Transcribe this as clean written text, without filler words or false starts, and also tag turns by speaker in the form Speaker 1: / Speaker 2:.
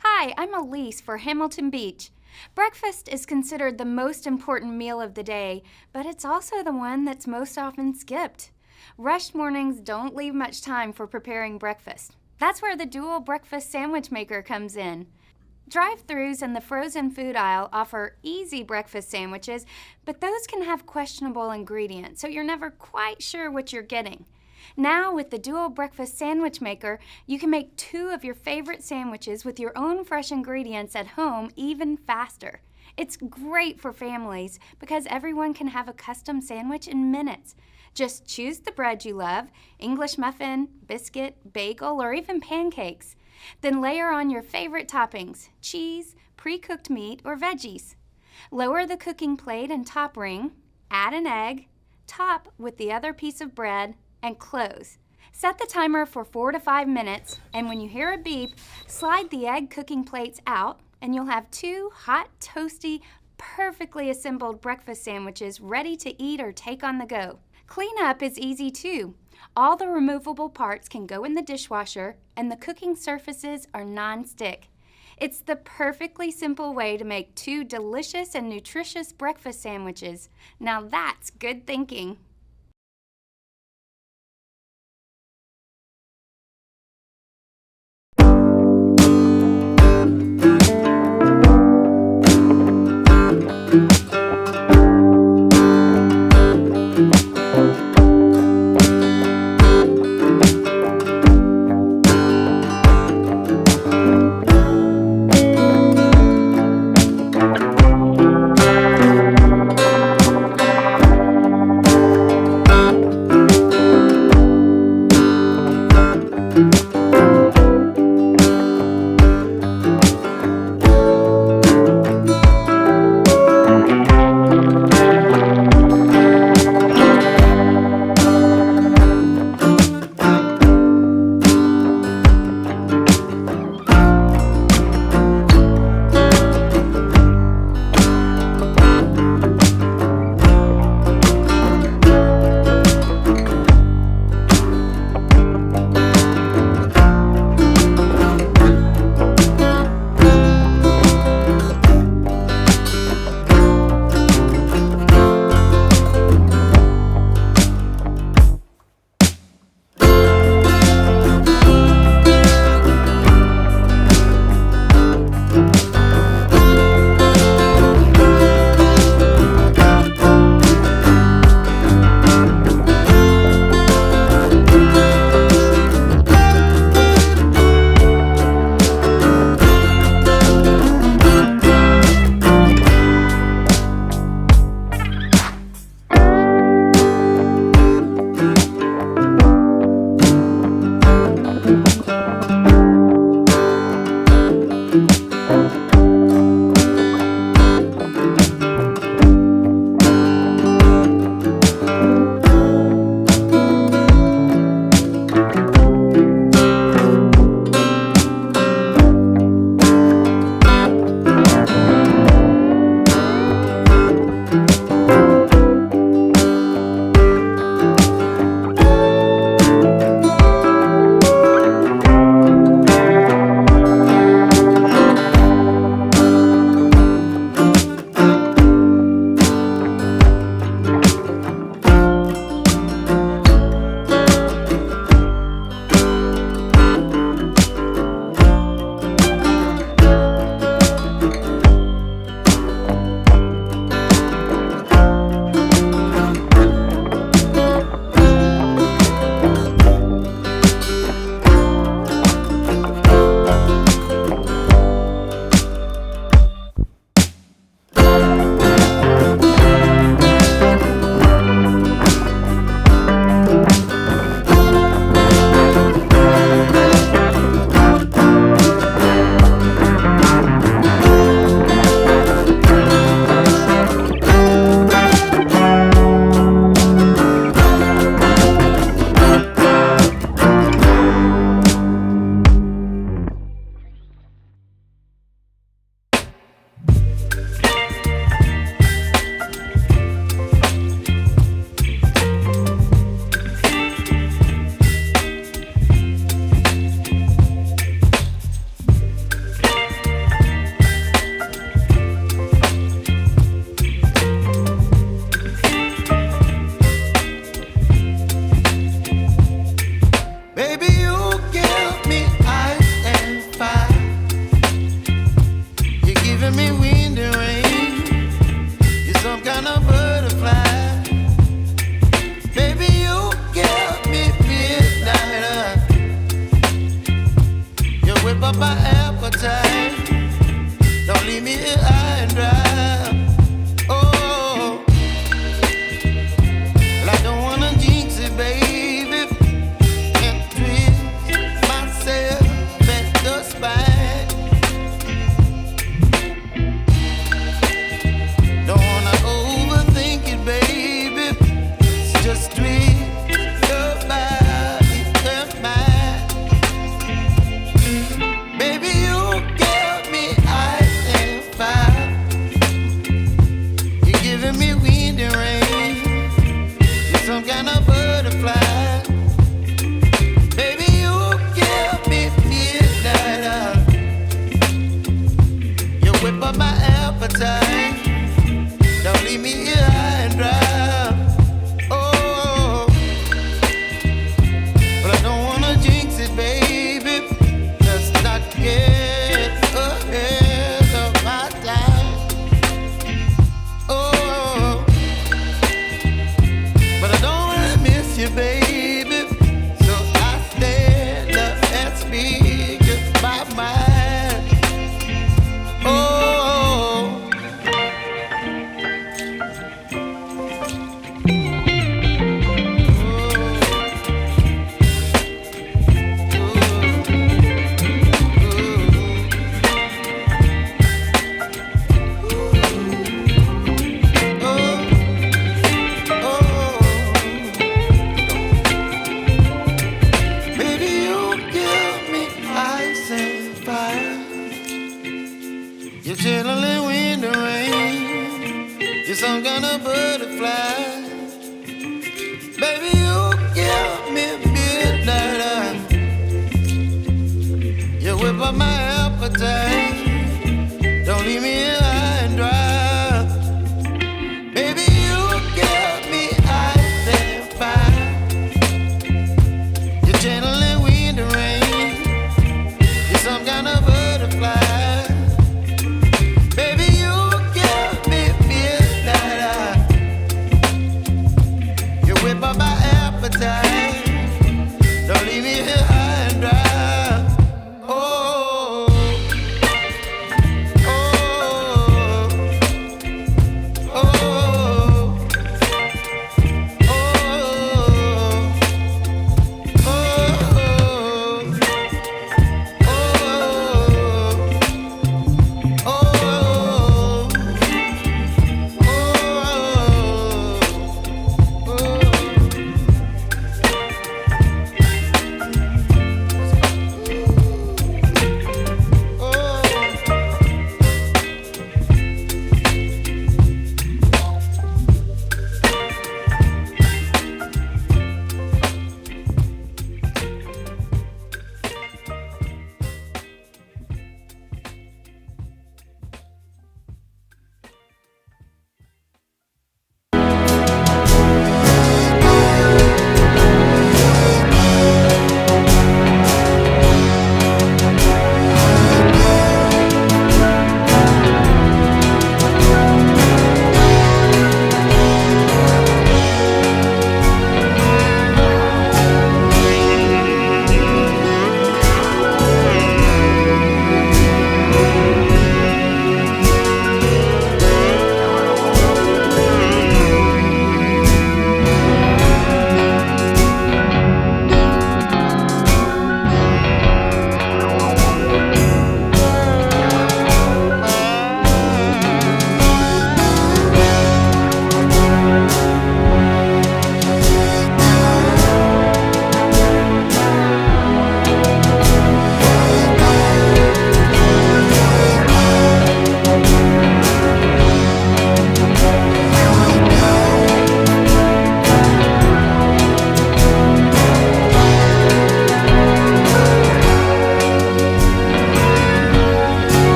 Speaker 1: Hi, I'm Elise for Hamilton Beach. Breakfast is considered the most important meal of the day, but it's also the one that's most often skipped. Rushed mornings don't leave much time for preparing breakfast. That's where the dual breakfast sandwich maker comes in. Drive-thrus in the frozen food aisle offer easy breakfast sandwiches, but those can have questionable ingredients, so you're never quite sure what you're getting. Now, with the dual breakfast sandwich maker, you can make 2 of your favorite sandwiches with your own fresh ingredients at home even faster. It's great for families because everyone can have a custom sandwich in minutes. Just choose the bread you love, English muffin, biscuit, bagel, or even pancakes. Then layer on your favorite toppings, cheese, pre-cooked meat, or veggies. Lower the cooking plate and top ring, add an egg, top with the other piece of bread, and close. Set the timer for 4 to 5 minutes, and when you hear a beep, slide the egg cooking plates out, and you'll have 2 hot, toasty, perfectly assembled breakfast sandwiches ready to eat or take on the go. Cleanup is easy too. All the removable parts can go in the dishwasher, and the cooking surfaces are non-stick. It's the perfectly simple way to make 2 delicious and nutritious breakfast sandwiches. Now that's good thinking.
Speaker 2: whip up my appetite. Don't leave me here high and dry. Oh, well, I don't wanna jinx it, baby, and twist myself at the spine. Don't wanna overthink it, baby. It's just twist your body and mine. Baby, you give me ice and fire. You're giving me wind and rain. You're some kind of butterfly. Baby, you give me midnight. You whip up my appetite. Don't leave me here high and dry. Oh, but I don't wanna jinx it, baby. Let's not get ahead of my time. Oh, but I don't wanna miss you, baby. So I stand up and speak my mind. Oh. Baby, you give me ice and fire. You're chilling wind and rain. You're some kind of butterfly. Baby, you give me midnight. You whip up my appetite. Don't leave me